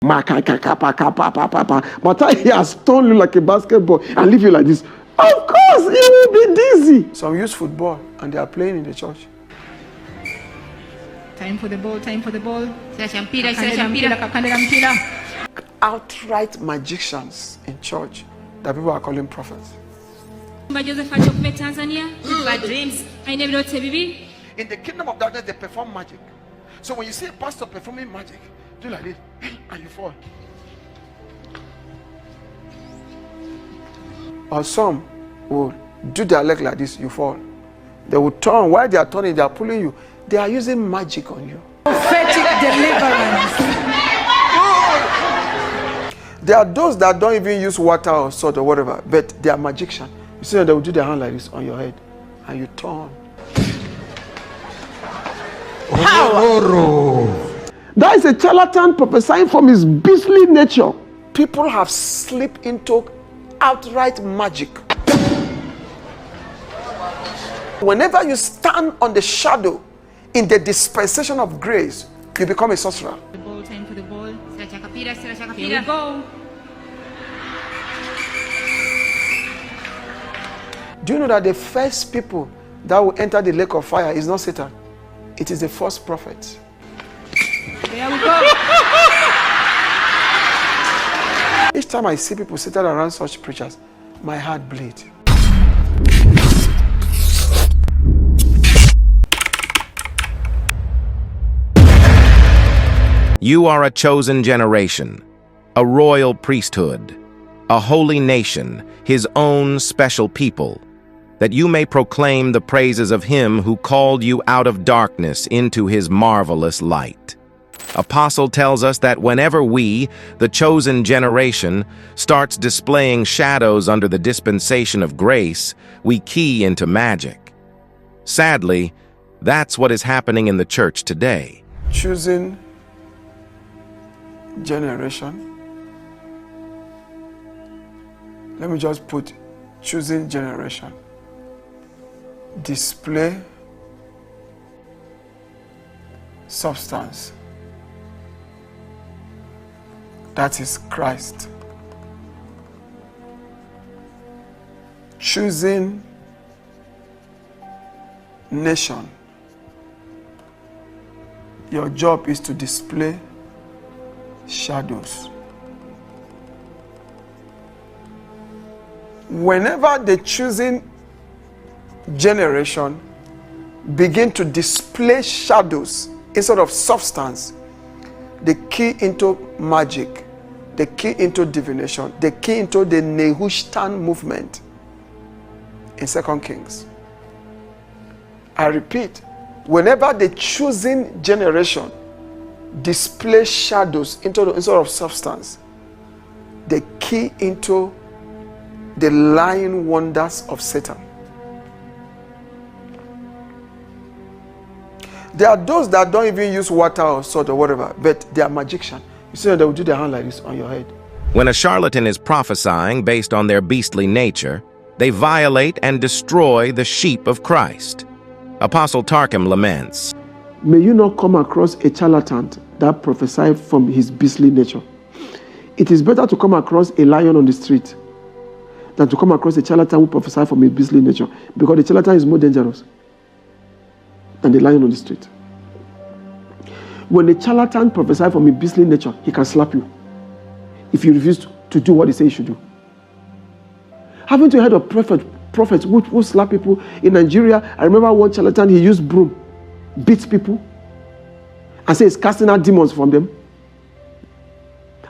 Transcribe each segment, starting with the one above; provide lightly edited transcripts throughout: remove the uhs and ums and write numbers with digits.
But he has turned you like a basketball and leave you like this. Of course, you will be dizzy. Some use football and they are playing in the church. Time for the ball, time for the ball. Outright magicians in church that people are calling prophets. In the kingdom of darkness, they perform magic. So when you see a pastor performing magic, do like this, and you fall. Or some will do their leg like this, you fall. They will turn. While they are turning, they are pulling you. They are using magic on you. Prophetic deliverance. There are those that don't even use water or salt or whatever, but they are magicians. You see, they will do their hand like this on your head, and you turn. That is a charlatan prophesying from his beastly nature. People have slipped into outright magic. Whenever you stand on the shadow in the dispensation of grace, you become a sorcerer. The ball, time for the ball. Here we go. Do you know that the first people that will enter the lake of fire is not Satan? It is the false prophet. There we go. Each time I see people seated around such preachers, my heart bleeds. You are a chosen generation, a royal priesthood, a holy nation, his own special people, that you may proclaim the praises of him who called you out of darkness into his marvelous light. Apostle tells us that whenever we, the chosen generation, starts displaying shadows under the dispensation of grace, we key into magic. Sadly, that's what is happening in the church today. Choosing generation. Let me just put choosing generation. Display substance. That is Christ. Choosing nation. Your job is to display shadows. Whenever the choosing generation begin to display shadows instead of substance, the key into magic, the key into divination, the key into the Nehushtan movement in 2 Kings. I repeat, whenever the choosing generation display shadows instead of substance, the key into the lying wonders of Satan. There are those that don't even use water or salt or whatever, but they are magicians. You see, they will do their hand like this on your head. When a charlatan is prophesying based on their beastly nature, they violate and destroy the sheep of Christ. Apostle Takim laments, May you not come across a charlatan that prophesies from his beastly nature. It is better to come across a lion on the street than to come across a charlatan who prophesies from his beastly nature, because the charlatan is more dangerous than the lion on the street. When the charlatan prophesies from his beastly nature, he can slap you if you refuse to do what he says you should do. Haven't you heard of prophets who slap people in Nigeria? I remember one charlatan, he used broom, beat people, and says casting out demons from them.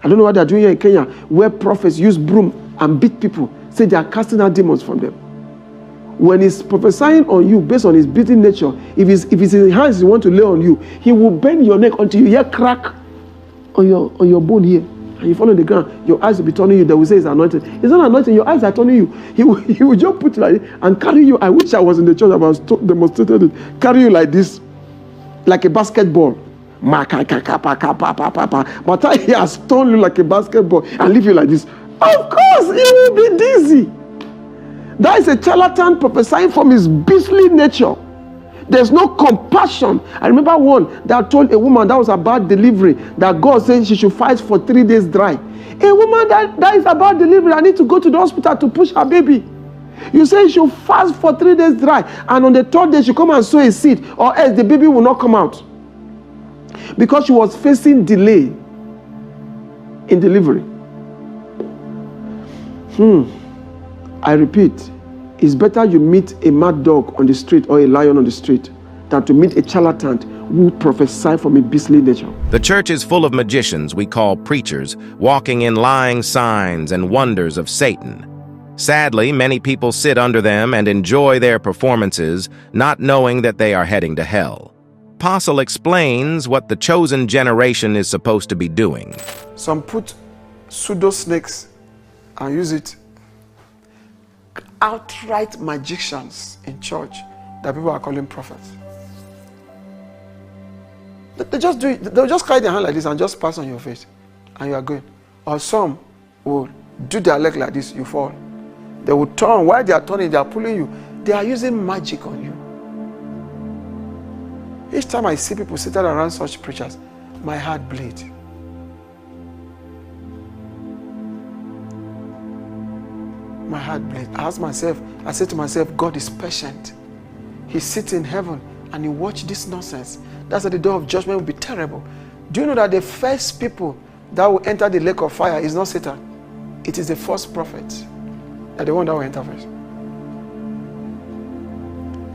I don't know what they're doing here in Kenya, where prophets use broom and beat people, say they are casting out demons from them. When he's prophesying on you based on his beating nature, if it's in hands he want to lay on you, he will bend your neck until you hear crack on your bone here, and you fall on the ground. Your eyes will be turning you. They will say it's anointed. It's not anointed. Your eyes are turning you. He will just put you like this and carry you. I wish I was in the church. I was demonstrated it. Carry you like this, like a basketball. But he has turned you like a basketball and leave you like this. Of course, you will be dizzy. That is a charlatan prophesying from his beastly nature. There's no compassion. I remember one that told a woman that was about delivery that God said she should fast for 3 days dry. A woman that is about delivery, I need to go to the hospital to push her baby. You say you should fast for 3 days dry, and on the 3rd day she come and sow a seed, or else the baby will not come out. Because she was facing delay in delivery. I repeat, it's better you meet a mad dog on the street or a lion on the street than to meet a charlatan who prophesy from a beastly nature. The church is full of magicians we call preachers, walking in lying signs and wonders of Satan. Sadly, many people sit under them and enjoy their performances, not knowing that they are heading to hell. Apostle explains what the chosen generation is supposed to be doing. Some put pseudo snakes and use it. Outright magicians in church that people are calling prophets. They just do it. They'll just carry their hand like this and just pass on your face, and you are going. Or some will do their leg like this, you fall. They will turn. While they are turning, they are pulling you. They are using magic on you. Each time I see people seated around such preachers, my heart bleeds. My heart bleeds. I say to myself, God is patient. He sits in heaven and he watches this nonsense. That's why the day of judgment will be terrible. Do you know that the first people that will enter the lake of fire is not Satan? It is the false prophet. They're the one that will enter first.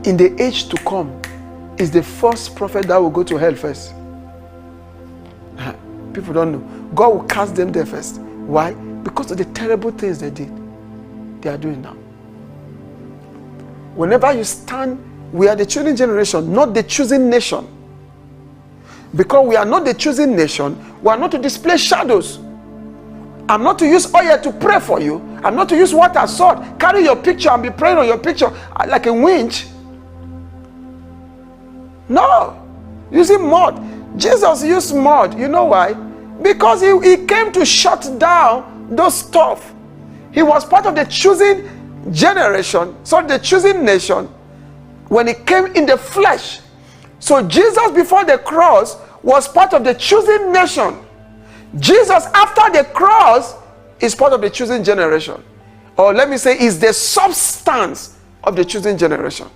In the age to come, is the false prophet that will go to hell first. People don't know. God will cast them there first. Why? Because of the terrible things they did. They are doing now. Whenever you stand, we are the chosen generation, not the chosen nation. Because we are not the chosen nation, we are not to display shadows. I'm not to use oil to pray for you. I'm not to use water, sword, carry your picture and be praying on your picture like a winch. No. Using mud. Jesus used mud. You know why? Because he came to shut down those stuff. He was part of the chosen generation, the chosen nation, when he came in the flesh. So Jesus before the cross was part of the chosen nation. Jesus after the cross is part of the chosen generation. Or let me say, is the substance of the chosen generation.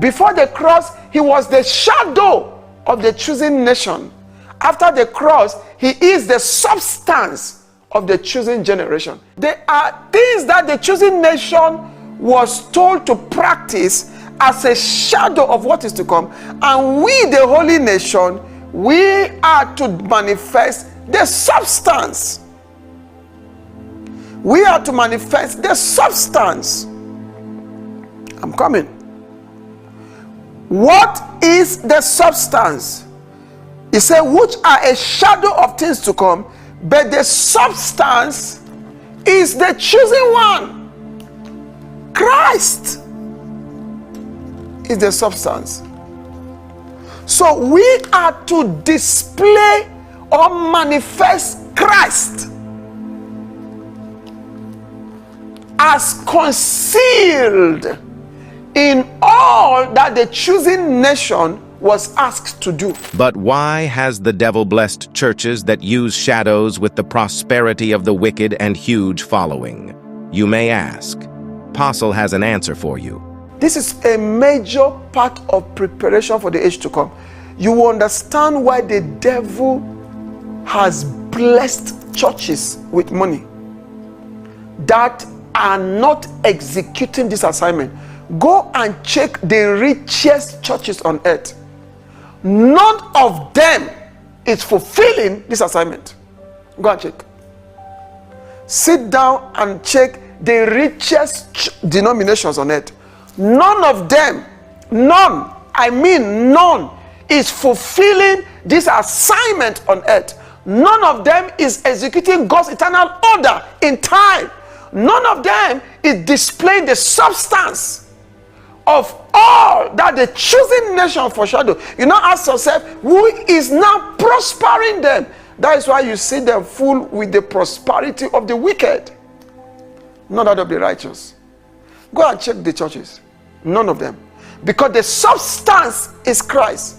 Before the cross, he was the shadow of the chosen nation. After the cross, he is the substance of the chosen generation. There are things that the chosen nation was told to practice as a shadow of what is to come, and we, the holy nation, we are to manifest the substance. We are to manifest the substance. I'm coming. What is the substance? He said, which are a shadow of things to come, but the substance is the chosen one. Christ is the substance. So we are to display or manifest Christ as concealed in all that the chosen nation was asked to do. But why has the devil blessed churches that use shadows with the prosperity of the wicked and huge following? You may ask. Apostle has an answer for you. This is a major part of preparation for the age to come. You will understand why the devil has blessed churches with money that are not executing this assignment. Go and check the richest churches on earth. None of them is fulfilling this assignment. Go and check. Sit down and check the richest denominations on earth. None of them, none, I mean none, is fulfilling this assignment on earth. None of them is executing God's eternal order in time. None of them is displaying the substance of all that the chosen nation foreshadow. You now ask yourself, who is now prospering them? That is why you see them full with the prosperity of the wicked, not that of the righteous. Go and check the churches. None of them. Because the substance is Christ.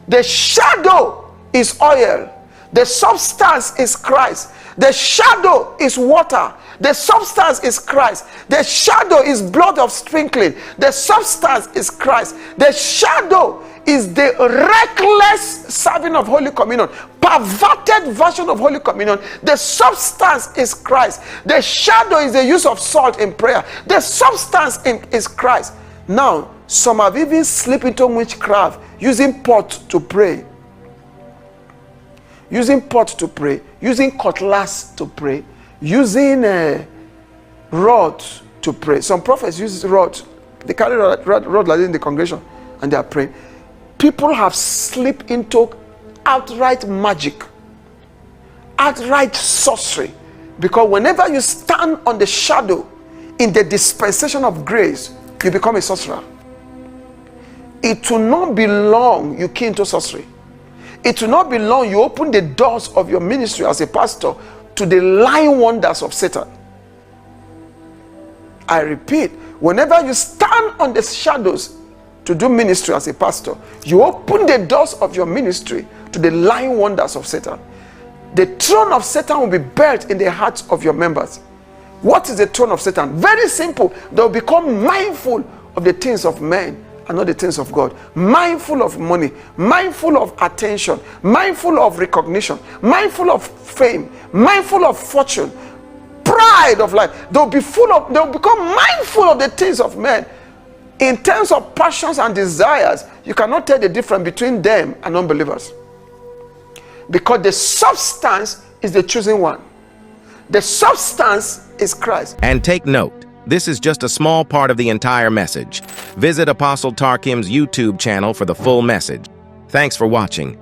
The shadow is oil. The substance is Christ. The shadow is water. The substance is Christ. The shadow is blood of sprinkling. The substance is Christ. The shadow is the reckless serving of Holy Communion, perverted version of Holy Communion. The substance is Christ. The shadow is the use of salt in prayer. The substance is Christ. Now, some have even slipped into witchcraft, using pot to pray. Using pot to pray, using cutlass to pray, using a rod to pray. Some prophets use rod. They carry rod like this in the congregation and they are praying. People have slipped into outright magic, outright sorcery. Because whenever you stand on the shadow in the dispensation of grace, you become a sorcerer. It will not be long you key into sorcery. It will not be long you open the doors of your ministry as a pastor to the lying wonders of Satan. I repeat, whenever you stand on the shadows to do ministry as a pastor, you open the doors of your ministry to the lying wonders of Satan. The throne of Satan will be built in the hearts of your members. What is the throne of Satan? Very simple. They will become mindful of the things of men and not the things of God. Mindful of money, mindful of attention, mindful of recognition, mindful of fame, mindful of fortune, pride of life. They'll become mindful of the things of men. In terms of passions and desires, you cannot tell the difference between them and unbelievers. Because the substance is the chosen one. The substance is Christ. And take note, this is just a small part of the entire message. Visit Apostle Takim's YouTube channel for the full message. Thanks for watching.